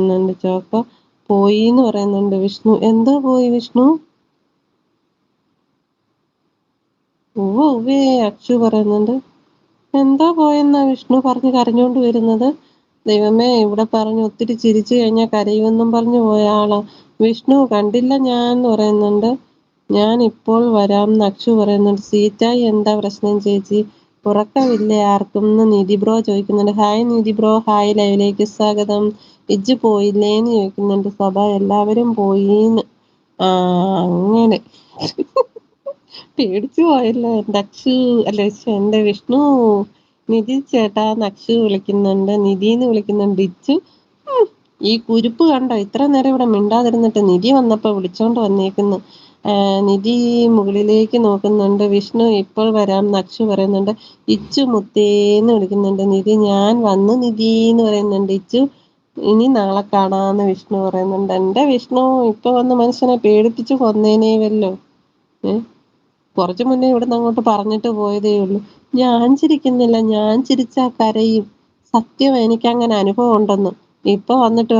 പറയുന്നുണ്ട് ചോക്കോ. പോയീന്ന് പറയുന്നുണ്ട് വിഷ്ണു. എന്തോ പോയി വിഷ്ണു? ഉവ്വ് ഉവ്വേ അച്ചു പറയുന്നുണ്ട്. എന്താ പോയെന്നാ വിഷ്ണു പറഞ്ഞ് കരഞ്ഞോണ്ട് വരുന്നത്? ദൈവമേ, ഇവിടെ പറഞ്ഞ് ഒത്തിരി ചിരിച്ചു കഴിഞ്ഞാൽ കരയുമെന്നും പറഞ്ഞു പോയ ആളാ. വിഷ്ണു കണ്ടില്ല ഞാന്ന് പറയുന്നുണ്ട്. ഞാൻ ഇപ്പോൾ വരാംന്ന് അച്ചു പറയുന്നുണ്ട്. സീറ്റായി എന്താ പ്രശ്നം ചേച്ചി? ഉറക്കമില്ലേ ആർക്കും എന്ന് നിധി ബ്രോ ചോദിക്കുന്നുണ്ട്. ഹായ് നിധി ബ്രോ, ഹായ് ലൈവിലേക്ക് സ്വാഗതം. ഇജ്ജ് പോയില്ലേന്ന് ചോദിക്കുന്നുണ്ട് സഭ. എല്ലാവരും പോയീന്ന്. ആ, അങ്ങനെ പേടിച്ചു പോയല്ലോ എന്റെ അച്ചു. അല്ല ശ്ശെ, എന്റെ വിഷ്ണു. നിധി ചേട്ടാ അച്ചു വിളിക്കുന്നുണ്ട്. നിധിന്ന് വിളിക്കുന്നുണ്ട് ഇച്ചു. ഉം, ഈ കുരുപ്പ് കണ്ടോ ഇത്ര നേരം ഇവിടെ മിണ്ടാതിരുന്നിട്ട് നിധി വന്നപ്പോ വിളിച്ചോണ്ട് വന്നേക്കുന്നു. നിധി മുകളിലേക്ക് നോക്കുന്നുണ്ട്. വിഷ്ണു ഇപ്പോൾ വരാം അച്ചു പറയുന്നുണ്ട്. ഇച്ചു മുത്തേന്ന് വിളിക്കുന്നുണ്ട്. നിധി ഞാൻ വന്നു നിധിന്ന് പറയുന്നുണ്ട്. ഇച്ചു ഇനി നാളെ കാണാന്ന് വിഷ്ണു പറയുന്നുണ്ട്. എന്റെ വിഷ്ണു ഇപ്പൊ വന്ന് മനുഷ്യനെ പേടിപ്പിച്ച് കൊന്നേനേവല്ലോ. കുറച്ചു മുന്നേ ഇവിടുന്ന് അങ്ങോട്ട് പറഞ്ഞിട്ട് പോയതേ ഉള്ളൂ. ഞാൻ ചിരിക്കുന്നില്ല, ഞാൻ ചിരിച്ചാ കരയും. സത്യം, എനിക്ക് അങ്ങനെ അനുഭവം ഉണ്ടെന്ന്. ഇപ്പൊ വന്നിട്ട്